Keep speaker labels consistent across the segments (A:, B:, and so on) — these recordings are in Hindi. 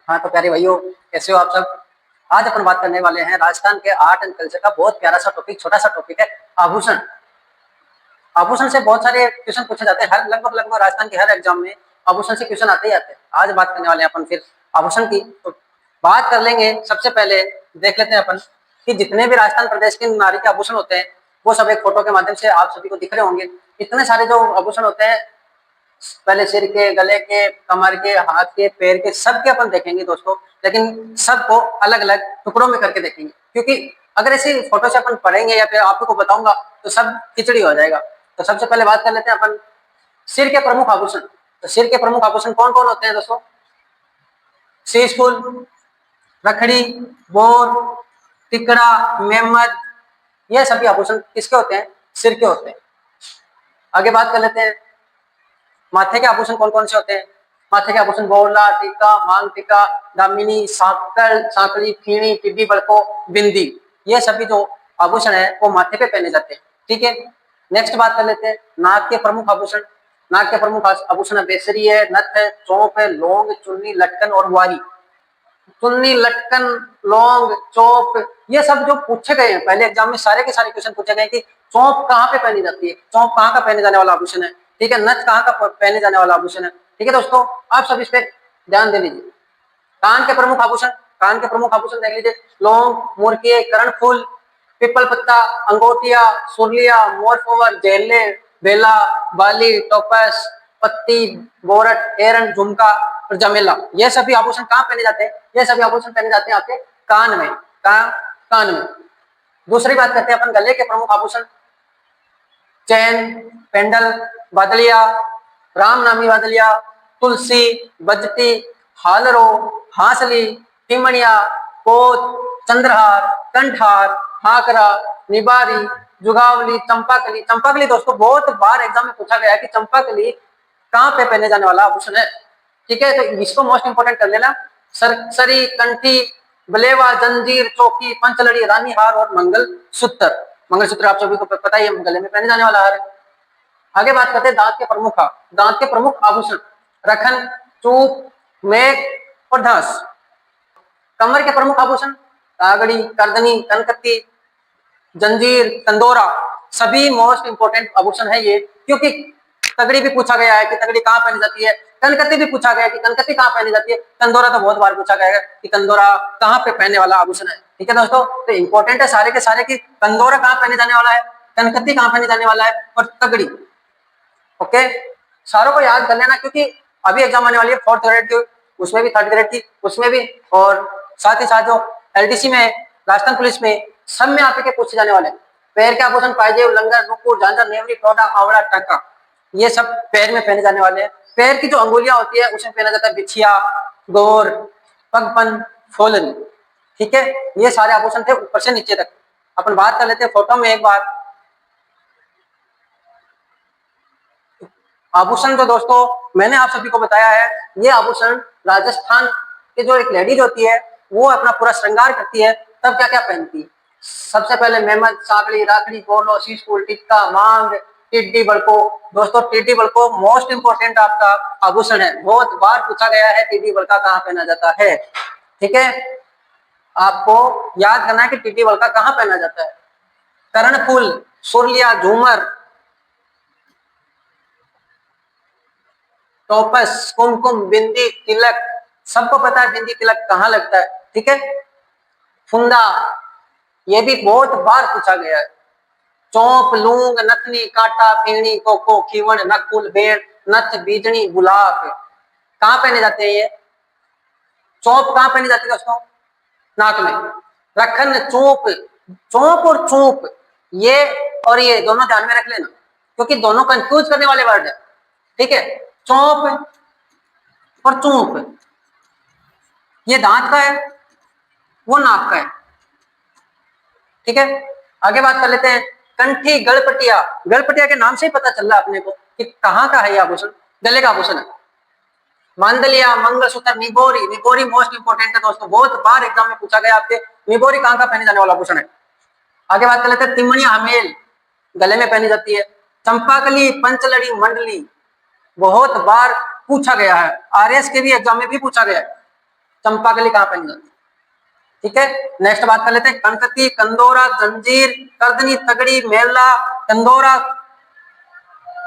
A: हाँ तो प्यारे भाइयों, कैसे हो आप सब। आज अपन बात करने वाले हैं राजस्थान के आर्ट एंड कल्चर का बहुत प्यारा सा टॉपिक, छोटा सा टॉपिक है आभूषण। आभूषण से बहुत सारे क्वेश्चन पूछे जाते हैं, हर लगभग राजस्थान के हर एग्जाम में आभूषण से क्वेश्चन आते ही आते हैं। आज बात करने वाले हैं अपन फिर आभूषण की। तो बात कर लेंगे, सबसे पहले देख लेते हैं अपन कि जितने भी राजस्थान प्रदेश के नारी के आभूषण होते हैं वो सब एक फोटो के माध्यम से आप सभी को दिख रहे होंगे। इतने सारे जो आभूषण होते हैं, पहले सिर के, गले के, कमर के, हाथ के, पैर के, सबके अपन देखेंगे दोस्तों, लेकिन सबको अलग अलग टुकड़ों में करके देखेंगे, क्योंकि अगर ऐसी फोटो से अपन पढ़ेंगे या फिर आपको बताऊंगा तो सब खिचड़ी हो जाएगा। तो सबसे पहले बात कर लेते हैं अपन सिर के प्रमुख आभूषण। तो सिर के प्रमुख आभूषण कौन कौन होते हैं दोस्तों? शीशफुल, रखड़ी, बोर, टिकड़ा, मेहमद, ये सभी आभूषण किसके होते हैं? सिर के होते हैं। आगे बात कर लेते हैं माथे के आभूषण कौन कौन से होते हैं। माथे के आभूषण बोला, टीका, मांग टीका, दामिनी, सांकल, सांकली, फीणी, टिड्डी बड़को, बिंदी, ये सभी जो आभूषण है वो माथे पे पहने जाते हैं। ठीक है, नेक्स्ट बात कर लेते हैं नाक के प्रमुख आभूषण। नाक के प्रमुख आभूषण बेसरी है, नथ है, चौप है, लौंग, चुन्नी, लटकन और वारी। चुन्नी, लटकन, लौंग, चौप, ये सब जो पूछे गए हैं पहले एग्जाम में, सारे के सारे क्वेश्चन पूछे गए कि चौप कहाँ पे पहनी जाती है, चौप कहाँ का पहने जाने वाला आभूषण है। ठीक है, नथ कहाँ का पहने जाने वाला आभूषण है। ठीक है दोस्तों, आप सब इस पे ध्यान दे लीजिए। कान के प्रमुख आभूषण, कान के प्रमुख आभूषण देख लीजिए। लौंग, मुर्के, करणफूल, पिपल पत्ता, अंगोटिया, सुरलिया, मोरफोवर, जेले, बेला, बाली, टोपस, पत्ती, बोरट, एरन, झुमका और जमेला, ये सभी आभूषण कहाँ पहने जाते हैं? ये सभी आभूषण पहने जाते हैं आपके कान में। कहाँ? कान में। दूसरी बात करते हैं अपन गले के प्रमुख आभूषण। चैन, पेंडल, बादलिया, राम नामी बादलिया, तुलसी, बजटी, हालरो, हासली, टिमणिया, कोत, चंद्रहार, कंठहार, हाकरा, निबारी, जुगावली, चंपाकली। चंपाकली दोस्तों बहुत बार एग्जाम में पूछा गया है कि चंपाकली कहाँ पे पहने जाने वाला आभूषण है। ठीक है, तो इसको मोस्ट इंपोर्टेंट कर लेना। सरी, कंठी, बलेवा, जंजीर, चौकी, पंचलड़ी, रानी हार और मंगल सूत्र। मंगलसूत्र आप सभी को पता ही है, गले में पहने जाने वाला हार है। आगे बात करते हैं दांत के प्रमुख। दांत के प्रमुख आभूषण रखन, चूप, मेघ और धास। कमर के प्रमुख आभूषण कागड़ी, करदनी, कनकत्ती, जंजीर, कंदोरा, सभी मोस्ट इंपोर्टेंट आभूषण है ये, क्योंकि तगड़ी भी पूछा गया है कि तगड़ी कहाँ पहनी जाती है, कनकत्ती भी पूछा गया है कि कनकत्ती कहाँ पहनी जाती है, कंदोरा तो बहुत बार पूछा गया है कि कंदोरा कहाँ पे पहनने वाला आभूषण है। ठीक है दोस्तों, तो इंपॉर्टेंट है सारे के सारे कि कंदोरा कहाँ पहने जाने वाला है, कनकत्ती कहाँ पहने जाने वाला है और तगड़ी। ओके, सारों को याद कर लेना, क्योंकि अभी एग्जाम आने वाली है 4th ग्रेड की, उसमें भी 3rd ग्रेड की, उसमें भी, और साथ ही साथ जो LDC में, राजस्थान पुलिस में, सब में आपके पूछे जाने वाले। पैर के आभूषण पायजे, उल्लंघन, नुपुर, झांझर, नेवरी, टोडा, आवड़ा, टंका, ये सब पैर में पहने जाने वाले हैं। पैर की जो अंगुलियां होती है उसमें पहना जाता है बिछिया, गौर, पगपन, फोलरी। ठीक है, ये सारे आभूषण थे ऊपर से नीचे तक। अपन बात कर लेते हैं फोटो में एक बार। आभूषण जो दोस्तों मैंने आप सभी को बताया है, ये आभूषण राजस्थान के जो एक लेडीज होती है वो अपना पूरा श्रृंगार करती है तब क्या क्या पहनती है। सबसे पहले मेहमद, सागड़ी, राखड़ी, बोलो, शीशफूल, टिक्का, मांग, टिड्डी बड़को। दोस्तों टिड्डी बड़को मोस्ट इंपोर्टेंट आपका आभूषण है, बहुत बार पूछा गया है टिड्डी बड़का कहाँ पहना जाता है। ठीक है, आपको याद करना है कि टिड्डी बड़का कहाँ पहना जाता है। कर्णफूल, सुरलिया, झूमर, टोपस, कुमकुम, बिंदी, तिलक, सबको पता है बिंदी तिलक कहाँ लगता है। ठीक है, फुंदा, ये भी बहुत बार पूछा गया है। चौप, लूंग, नथनी, कांटा, फीणी, कोको, खीवण, नकुल, बेर, नथ, बीजनी, गुलाब, कहाँ पहने जाते हैं ये? चौप कहाँ पहनी जाती है दोस्तों? नाक में। रखन, चौप, चौप और चौप, ये और ये दोनों ध्यान में रख लेना, क्योंकि दोनों कंफ्यूज करने वाले वर्ड है। ठीक है, चौप और चूप, ये दांत का है, वो नाक का है। ठीक है, आगे बात कर लेते हैं कंठी, गलपटिया। गलपटिया के नाम से ही पता चल रहा है अपने को कि कहाँ का है ये आभूषण, गले का आभूषण है। मांदलिया, मंगलसूत्र, निबोरी। निबोरी मोस्ट इंपोर्टेंट है दोस्तों, बहुत बार एग्जाम में पूछा गया आपके, निबोरी कहाँ का पहने जाने वाला आभूषण है। आगे बात कर लेते हैं तिमणिया, हमेल, गले में पहनी जाती है। चंपाकली, पंचलड़ी, मंडली, बहुत बार पूछा गया है, RS के भी एग्जाम में भी पूछा गया है। चंपाकली कहाँ पहनी जाती है? ठीक है, नेक्स्ट बात कर लेते हैं। कनकती, कंदोरा, जंजीर, कर्दनी, तगड़ी, मेला, कंदोरा,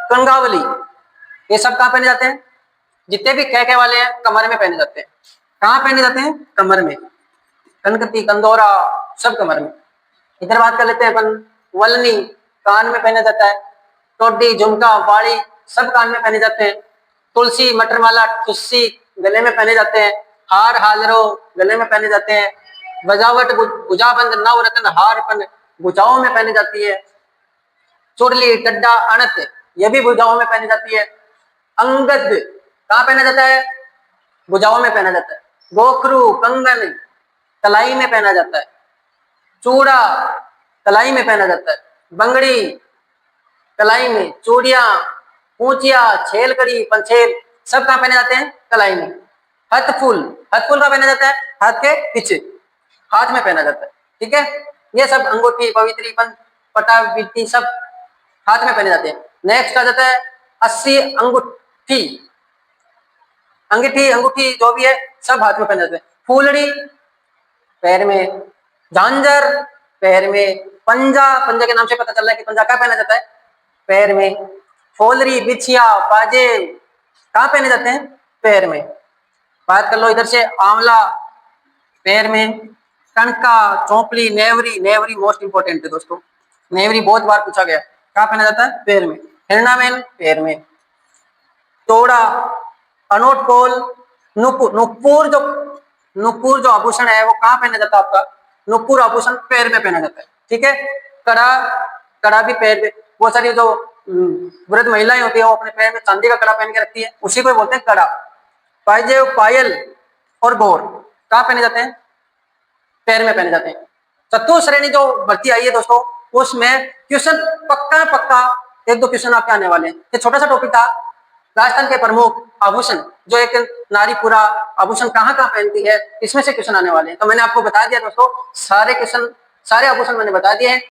A: कंगावली, ये सब कहाँ पहने जाते हैं? जितने भी कह वाले हैं कमर में पहने जाते हैं। कहाँ पहने जाते हैं? कमर में। कनकती, कंदोरा सब कमर में। इधर बात कर लेते हैं अपन। वलनी कान में पहना जाता है। टोडी, झुमका, बाड़ी सब कान में पहने जाते हैं। तुलसी, मटरमाला, ठुस्सी गले में पहने जाते हैं। हार, हालरो गले में पहने जाते हैं। बजावट, गुजाबंद, नवरत्न, हारपन भुजाओं में पहनी जाती है। चुरली, टड्डा, अणत ये भी भुजाओं में पहनी जाती है। अंगद कहाँ पहना जाता है? भुजाओं में पहना जाता है। गोखरू, कंगन कलाई में पहना जाता है। चूड़ा कलाई में पहना जाता है। बंगड़ी कलाई में। चूड़ियां, पूंचिया, छेलकड़ी, पंछेल सब कहाँ पहने जाते हैं? कलाई में। हथफुल, हथफुल कहाँ पहना जाता है? हाथ के पीछे, हाथ में पहना जाता है। ठीक है, ये सब अंगूठी, पवित्री, पटा, बिट्टी सब हाथ में पहने जाते हैं। नेक्स्ट आ जाता है 80 अंगूठी, अंगूठी अंगूठी जो भी है सब हाथ में पहने जाते हैं। फूलड़ी पैर में, झांझर पैर में, पंजा, पंजा के नाम से पता चल रहा है कि पंजा कहाँ पहना जाता है? पैर में। फोलरी, बिछिया, पाजेब कहाँ पहने जाते हैं? पैर में। बात कर लो इधर से आंवला पैर में। कणका, चौपली, नेवरी, नेवरी मोस्ट इंपोर्टेंट है दोस्तों, नेवरी बहुत बार पूछा गया। कहाँ पहना जाता है? पैर में। हिरणामेन पैर में। तोड़ा, अनोटपोल, नुपुर, नुपुर जो आभूषण है वो कहाँ पहना जाता है आपका? नुपुर आभूषण पैर में पहना जाता है। ठीक है, कड़ा, कड़ा भी पैर में। बहुत सारी जो वृद्ध महिलाएं होती है वो अपने पैर में चांदी का कड़ा पहन के रखती है, उसी को बोलते हैं कड़ा। पाजेब, पायल और बोर कहाँ पहने जाते हैं? पैर में पहने जाते हैं। चतुश्रेणी जो भर्ती आई है दोस्तों उसमें क्वेश्चन पक्का पक्का 1-2 क्वेश्चन आपके आने वाले हैं। ये छोटा सा टॉपिक था, राजस्थान के प्रमुख आभूषण जो एक नारी पूरा आभूषण कहाँ कहाँ पहनती है, इसमें से क्वेश्चन आने वाले हैं। तो मैंने आपको बता दिया दोस्तों, सारे क्वेश्चन, सारे आभूषण मैंने बता दिए हैं।